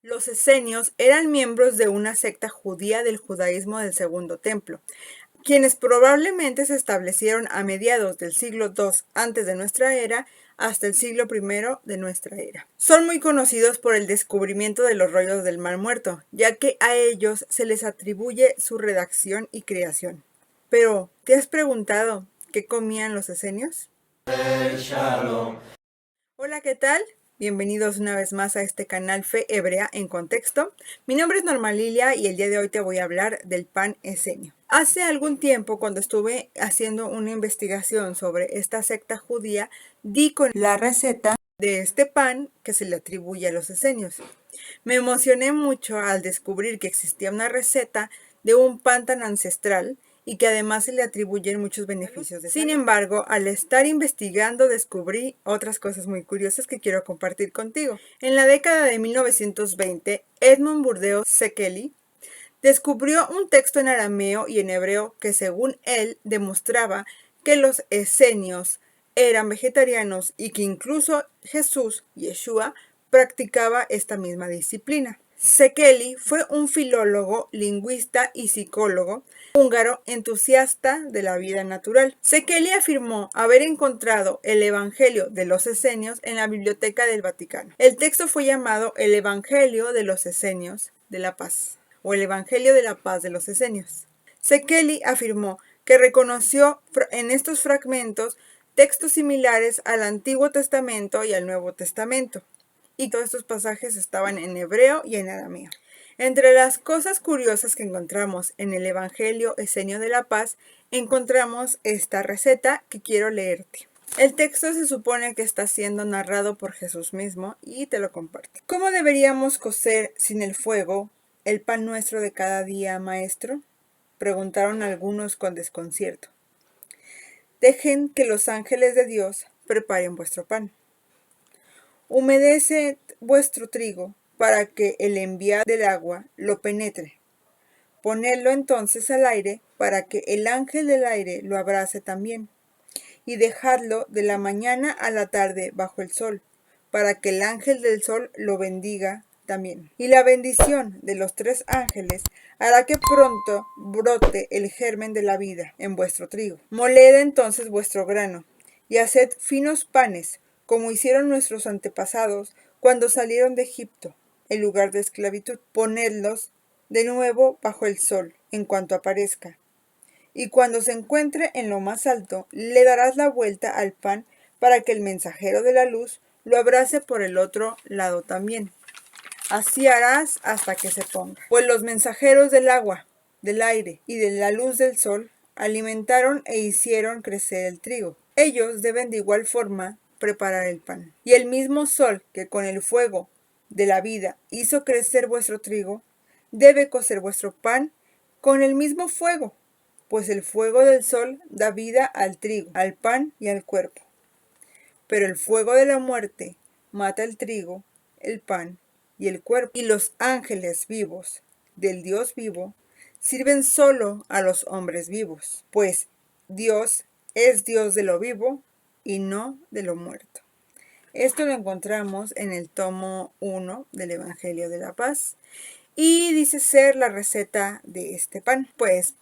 Los esenios eran miembros de una secta judía del judaísmo del Segundo Templo, quienes probablemente se establecieron a mediados del siglo II antes de nuestra era hasta el siglo I de nuestra era. Son muy conocidos por el descubrimiento de los rollos del Mar Muerto, ya que a ellos se les atribuye su redacción y creación. Pero, ¿te has preguntado qué comían los esenios? Hola, ¿qué tal? Bienvenidos una vez más a este canal Fe Hebrea en Contexto. Mi nombre es Norma Lilia y el día de hoy te voy a hablar del pan esenio. Hace algún tiempo, cuando estuve haciendo una investigación sobre esta secta judía, di con la receta de este pan que se le atribuye a los esenios. Me emocioné mucho al descubrir que existía una receta de un pan tan ancestral y que además se le atribuyen muchos beneficios de salud. Sin embargo, al estar investigando descubrí otras cosas muy curiosas que quiero compartir contigo. En la década de 1920, Edmund Burdeos Szekely descubrió un texto en arameo y en hebreo que, según él, demostraba que los esenios eran vegetarianos y que incluso Jesús, Yeshua, practicaba esta misma disciplina. Szekely fue un filólogo, lingüista y psicólogo húngaro entusiasta de la vida natural. Szekely afirmó haber encontrado el Evangelio de los Esenios en la Biblioteca del Vaticano. El texto fue llamado el Evangelio de los Esenios de la Paz, o el Evangelio de la Paz de los Esenios. Szekely afirmó que reconoció en estos fragmentos textos similares al Antiguo Testamento y al Nuevo Testamento, y todos estos pasajes estaban en hebreo y en arameo. Entre las cosas curiosas que encontramos en el Evangelio Esenio de la Paz, encontramos esta receta que quiero leerte. El texto se supone que está siendo narrado por Jesús mismo y te lo comparto. ¿Cómo deberíamos cocer sin el fuego el pan nuestro de cada día, maestro?, preguntaron algunos con desconcierto. Dejen que los ángeles de Dios preparen vuestro pan. Humedeced vuestro trigo para que el enviado del agua lo penetre. Ponedlo entonces al aire para que el ángel del aire lo abrace también. Y dejadlo de la mañana a la tarde bajo el sol, para que el ángel del sol lo bendiga también. Y la bendición de los tres ángeles hará que pronto brote el germen de la vida en vuestro trigo. Moled entonces vuestro grano y haced finos panes, como hicieron nuestros antepasados cuando salieron de Egipto, el lugar de esclavitud. Ponedlos de nuevo bajo el sol en cuanto aparezca. Y cuando se encuentre en lo más alto, le darás la vuelta al pan para que el mensajero de la luz lo abrace por el otro lado también. Así harás hasta que se ponga. Pues los mensajeros del agua, del aire y de la luz del sol alimentaron e hicieron crecer el trigo. Ellos deben de igual forma preparar el pan. Y el mismo sol que con el fuego de la vida hizo crecer vuestro trigo, debe cocer vuestro pan con el mismo fuego, pues el fuego del sol da vida al trigo, al pan y al cuerpo. Pero el fuego de la muerte mata el trigo, el pan y el cuerpo. Y los ángeles vivos del Dios vivo sirven solo a los hombres vivos, pues Dios es Dios de lo vivo y no de lo muerto. Esto lo encontramos en el tomo 1 del Evangelio de la Paz y dice ser la receta de este pan. Pues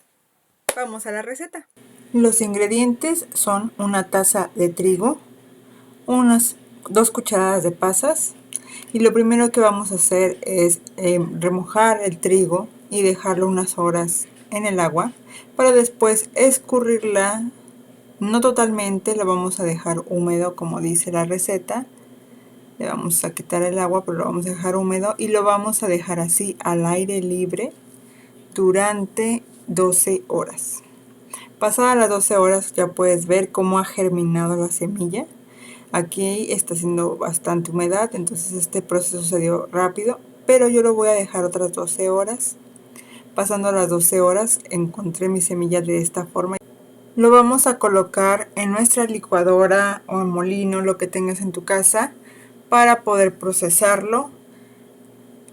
vamos a la receta. Los ingredientes son una taza de trigo, unas 2 cucharadas de pasas, y lo primero que vamos a hacer es remojar el trigo y dejarlo unas horas en el agua para después escurrirla. No totalmente, lo vamos a dejar húmedo como dice la receta. Le vamos a quitar el agua, pero lo vamos a dejar húmedo y lo vamos a dejar así al aire libre durante 12 horas. Pasadas las 12 horas ya puedes ver cómo ha germinado la semilla. Aquí está haciendo bastante humedad, entonces este proceso se dio rápido, pero yo lo voy a dejar otras 12 horas. Pasando las 12 horas encontré mi semilla de esta forma. Lo vamos a colocar en nuestra licuadora o en molino, lo que tengas en tu casa, para poder procesarlo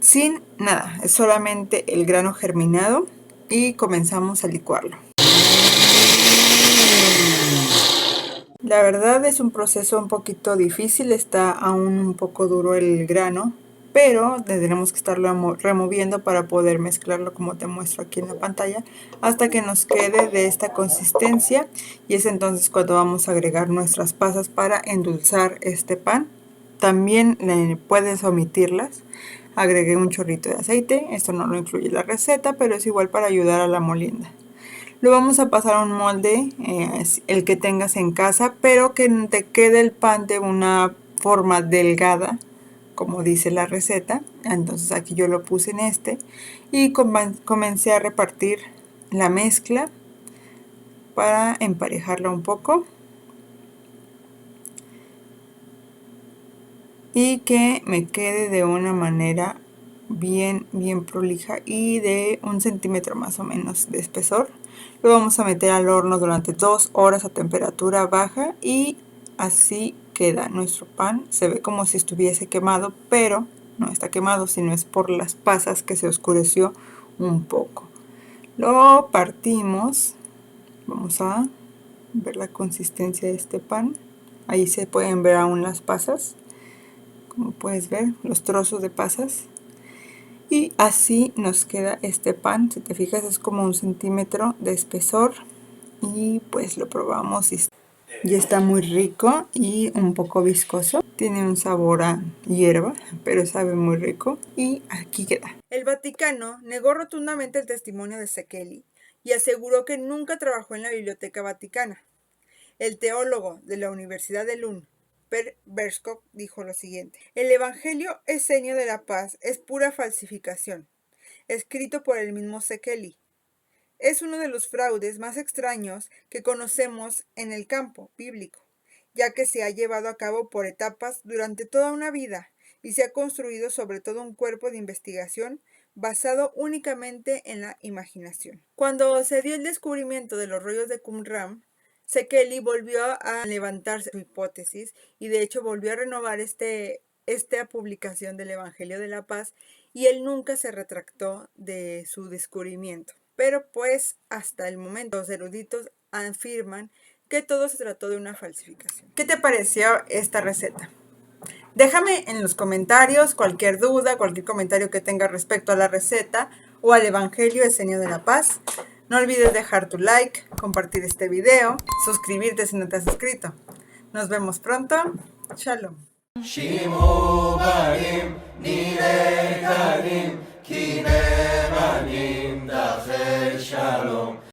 sin nada, es solamente el grano germinado y comenzamos a licuarlo. La verdad es un proceso un poquito difícil, está aún un poco duro el grano, pero tendremos que estarlo removiendo para poder mezclarlo como te muestro aquí en la pantalla, hasta que nos quede de esta consistencia, y es entonces cuando vamos a agregar nuestras pasas para endulzar este pan. También puedes omitirlas. Agregué un chorrito de aceite, esto no lo incluye la receta, pero es igual para ayudar a la molienda. Lo vamos a pasar a un molde, el que tengas en casa, pero que te quede el pan de una forma delgada, como dice la receta. Entonces aquí yo lo puse en este y comencé a repartir la mezcla para emparejarla un poco y que me quede de una manera bien prolija y de 1 centímetro más o menos de espesor. Lo vamos a meter al horno durante 2 horas a temperatura baja y así queda nuestro pan. Se ve como si estuviese quemado, pero no está quemado, sino es por las pasas que se oscureció un poco. Lo partimos. Vamos a ver la consistencia de este pan. Ahí se pueden ver aún las pasas, como puedes ver, los trozos de pasas. Y así nos queda este pan. Si te fijas, es como 1 centímetro de espesor. Y pues lo probamos y está muy rico y un poco viscoso. Tiene un sabor a hierba, pero sabe muy rico. Y aquí queda. El Vaticano negó rotundamente el testimonio de Szekely y aseguró que nunca trabajó en la Biblioteca Vaticana. El teólogo de la Universidad de Lund, Per Berskov, dijo lo siguiente: el Evangelio Eseniio de la Paz es pura falsificación, escrito por el mismo Szekely. Es uno de los fraudes más extraños que conocemos en el campo bíblico, ya que se ha llevado a cabo por etapas durante toda una vida y se ha construido sobre todo un cuerpo de investigación basado únicamente en la imaginación. Cuando se dio el descubrimiento de los rollos de Qumran, Szekely volvió a levantarse su hipótesis y de hecho volvió a renovar esta publicación del Evangelio de la Paz, y él nunca se retractó de su descubrimiento. Pero pues hasta el momento los eruditos afirman que todo se trató de una falsificación. ¿Qué te pareció esta receta? Déjame en los comentarios cualquier duda, cualquier comentario que tengas respecto a la receta o al Evangelio Eseniio de la Paz. No olvides dejar tu like, compartir este video, suscribirte si no te has suscrito. Nos vemos pronto. Shalom.